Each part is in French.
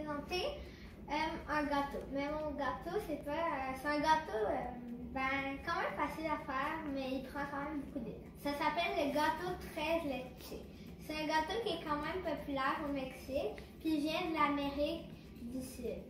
présenter un gâteau. Mais mon gâteau, c'est un gâteau quand même facile à faire, mais il prend quand même beaucoup d'étapes. Ça s'appelle le gâteau 13 leche. C'est un gâteau qui est quand même populaire au Mexique, puis il vient de l'Amérique du Sud.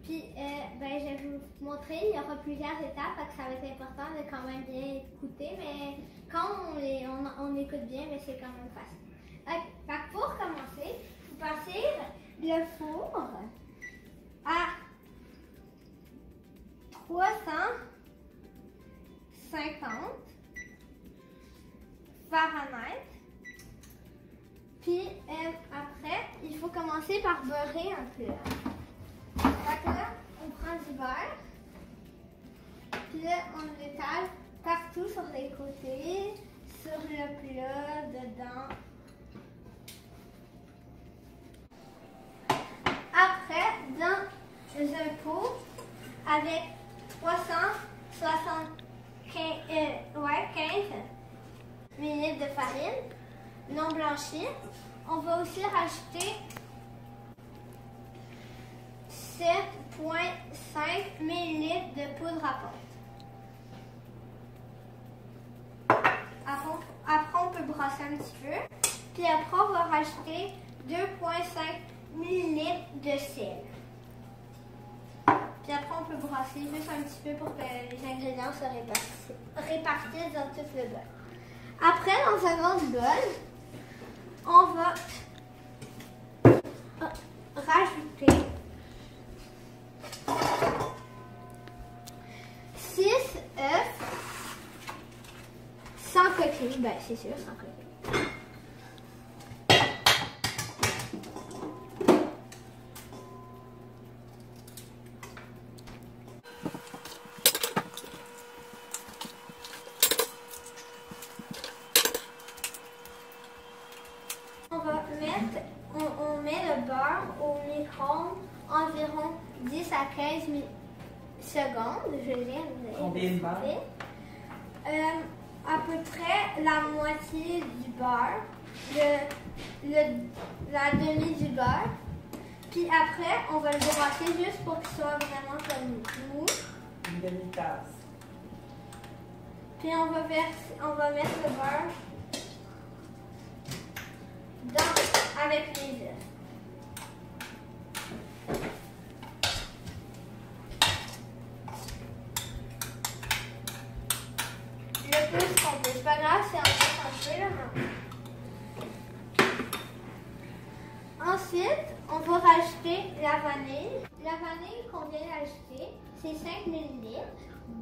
Puis, je vais vous montrer, il y aura plusieurs étapes, donc ça va être important de quand même bien écouter, mais quand on écoute bien, c'est quand même facile. Donc, pour commencer, vous passez le four à 350 Fahrenheit. Puis après, il faut commencer par beurrer un peu. Donc là, on prend du beurre. Puis là, on l'étale partout sur les côtés, sur le plat, dedans. Après, dans un pot avec 375 ml de farine non blanchie, on va aussi rajouter 7,5 ml de poudre à pâte. Après, on peut brasser un petit peu. Puis après, on va rajouter 2,5 ml de sel. Puis après, on peut brasser juste un petit peu pour que les ingrédients se répartissent dans tout le bol. Après, dans un autre bol, on va rajouter 6 œufs sans coquille. C'est sûr, sans coquille. On met le beurre au micro-ondes environ 10 à 15 secondes. Je vais dire. Combien de beurre? À peu près la moitié du beurre, la demi du beurre. Puis après, on va le brasser juste pour qu'il soit vraiment comme mou. Une demi-tasse. Puis on va mettre le beurre avec les œufs. Le plus qu'on peut. C'est pas grave, c'est un peu là. Ensuite, on va rajouter la vanille. La vanille qu'on vient d'ajouter, c'est 5 ml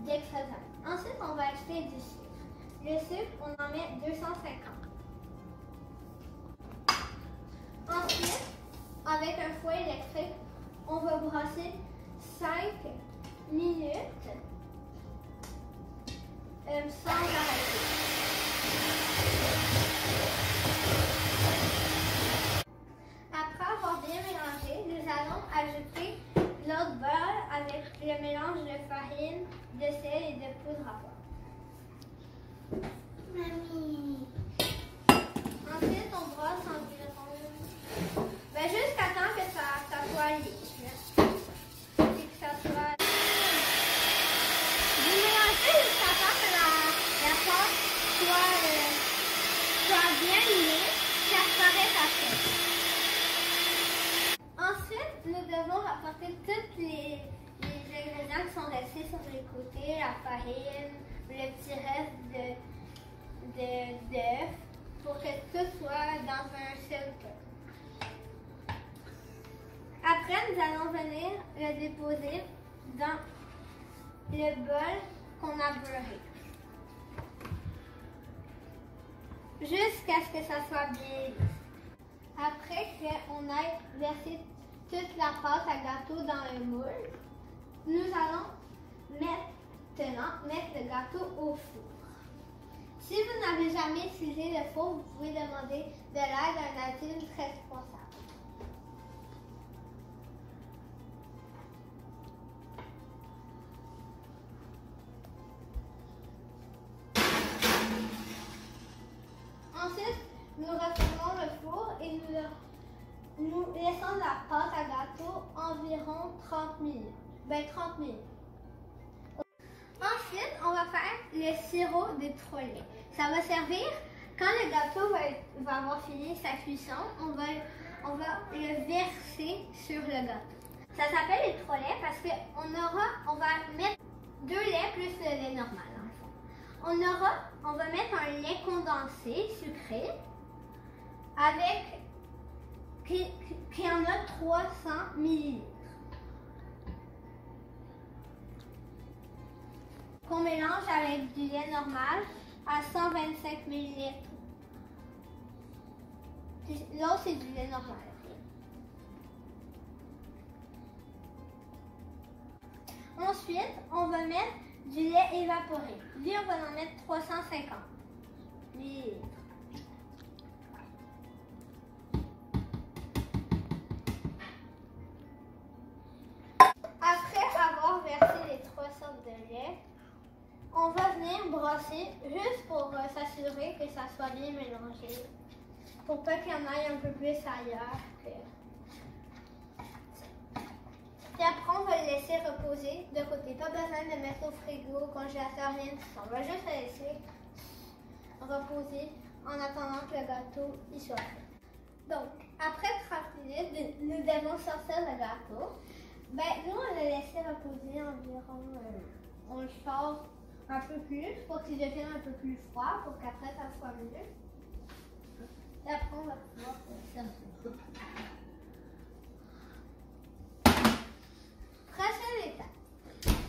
d'extra. Ensuite, on va ajouter du sucre. Le sucre, on en met 250. Ensuite, avec un fouet électrique, on va brasser 5 minutes sans arrêter. Après avoir bien mélangé, nous allons ajouter l'autre bol avec le mélange de farine, de sel et de poudre à pâte. Mamie. Ensuite, on brosse environ jusqu'à temps que ça soit lisse. Et que ça soit... Vous mélangez jusqu'à temps que la pâte soit bien lisse, ça paraît parfait. Ensuite, nous devons rapporter tous les ingrédients qui sont restés sur les côtés, la farine, le petit reste d'œuf, pour que tout soit dans un seul plat. Après, nous allons venir le déposer dans le bol qu'on a beurré. Jusqu'à ce que ça soit bien lisse. Après qu'on ait versé toute la pâte à gâteau dans le moule, nous allons maintenant mettre le gâteau au four. Si vous n'avez jamais utilisé le four, vous pouvez demander de l'aide à un adulte responsable. Ensuite, nous refermons le four et nous nous laissons la pâte à gâteau environ 30 minutes. 30 minutes. Ensuite, on va faire le sirop de trois laits. Ça va servir quand le gâteau va avoir fini sa cuisson, on va le verser sur le gâteau. Ça s'appelle les trois laits parce qu'on va mettre 2 laits plus le lait normal. On va mettre un lait condensé sucré avec qui en a 300 ml. Qu'on mélange avec du lait normal à 125 ml. L'autre, c'est du lait normal. Ensuite, on va mettre du lait évaporé. Lui, on va en mettre 350 ml. Après avoir versé les 3 sortes de lait, on va venir brasser juste pour s'assurer que ça soit bien mélangé. Pour pas qu'il y en aille un peu plus ailleurs. Puis après, on va le laisser reposer de côté. Pas besoin de mettre au frigo, au congélateur, rien de ça. On va juste le laisser reposer en attendant que le gâteau y soit fait. Donc, après 30 minutes, nous devons sortir le gâteau. Nous, on le laisse reposer environ, on le sort un peu plus pour qu'il devienne un peu plus froid, pour qu'après ça soit mieux. Et après, on va pouvoir le servir. Prochaine étape.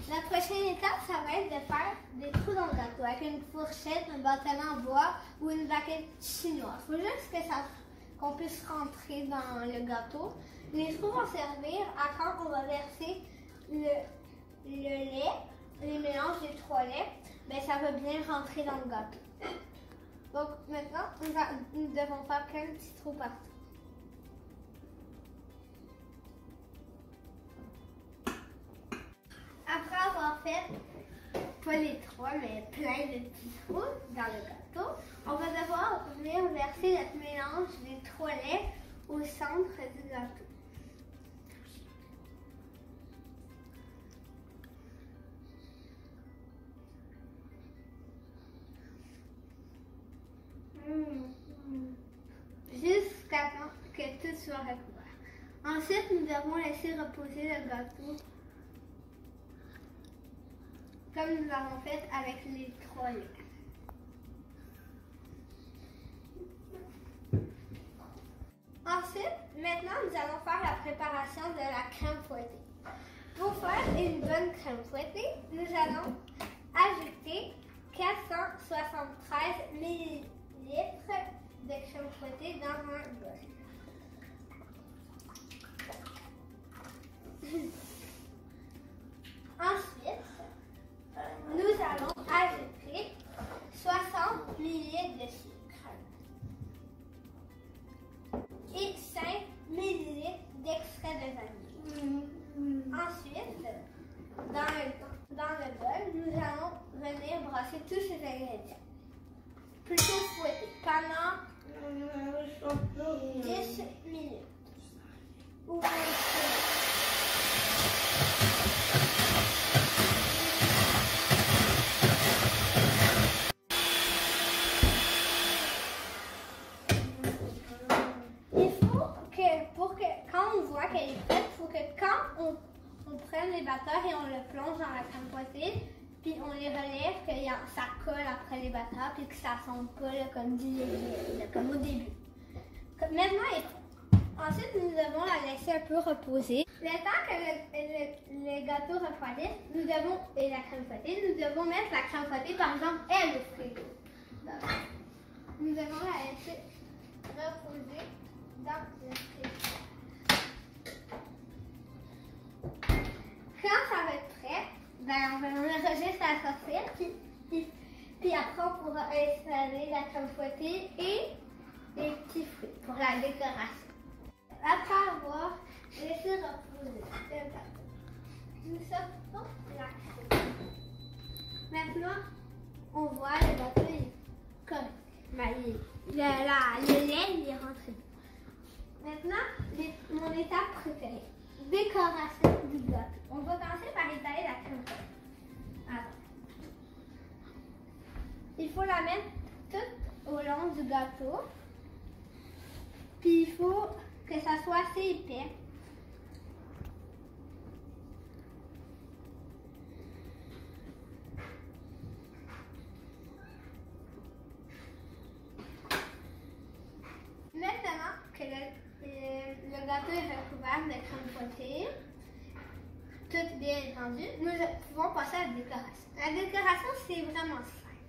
La prochaine étape, ça va être de faire des trous dans le gâteau avec une fourchette, un bâtonnet en bois ou une baguette chinoise. Il faut juste qu'on puisse rentrer dans le gâteau. Les trous vont servir à quand on va verser le lait, les mélanges des 3 laits, ça va bien rentrer dans le gâteau. Donc maintenant, nous devons faire plein de petits trous partout. Après avoir fait, pas les 3, mais plein de petits trous dans le gâteau, on va devoir venir verser notre mélange des 3 laits au centre du gâteau. Jusqu'à temps que tout soit recouvert. Ensuite, nous devons laisser reposer le gâteau comme nous l'avons fait avec les 3 laits. Ensuite, maintenant, nous allons faire la préparation de la crème fouettée. Pour faire une bonne crème fouettée, nous allons ajouter 473 ml de crème fouettée dans un bol. Ensuite, nous allons ajouter 60 ml de sucre et 5 ml d'extrait de vanille. Ensuite, dans le bol, nous allons venir brasser tous ces ingrédients. Plutôt fouetter pendant 10 minutes. Ou 20 minutes. Quand on voit qu'elle est prête, il faut que quand on prenne les batteurs et on le plonge dans la crème fouettée, puis on les relève, que ça colle après les batteurs, puis que ça ne sonne pas là, comme au début. Maintenant, ensuite, nous devons la laisser un peu reposer. Le temps que le gâteau refroidisse, et la crème fouettée, nous devons mettre la crème fouettée, par exemple, au frigo. Donc, nous devons la laisser reposer dans le frigo. Quand ça va être prêt, on va juste à sortir, puis après on pourra installer la crème fouettée et les petits fruits pour la décoration. Après avoir laissé reposer le gâteau, nous sortons la crème. Maintenant, on voit le gâteau est correct. Le lait il est rentré. Maintenant, mon étape préférée. Décoration du gâteau. On va commencer par étaler la crème fouettée. Attends. Il faut la mettre toute au long du gâteau. Puis il faut que ça soit assez épais. Maintenant que le gâteau est recouvert de crème fouettée, tout bien étendu, nous pouvons passer à la décoration. La décoration, c'est vraiment simple.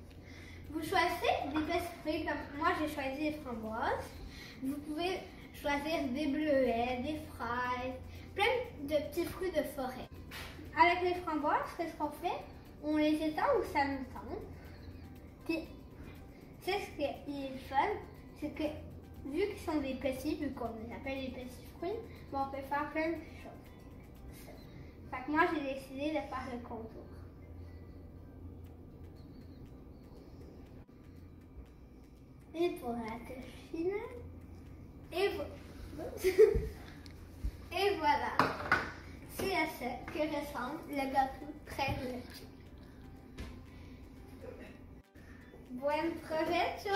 Vous choisissez des petits fruits, comme moi j'ai choisi les framboises. Vous pouvez choisir des bleuets, des fraises, plein de petits fruits de forêt. Avec les framboises, qu'est-ce qu'on fait? On les étend où ça nous tente. Puis, c'est ce qui est fun, c'est que vu qu'ils sont des petits, vu qu'on les appelle les petits fruits, on peut faire plein de choses. Fait que moi, j'ai décidé de faire le contour. Et pour la touche finale, et voilà, c'est à ça que ressemble le gâteau très léger. Bon provecho!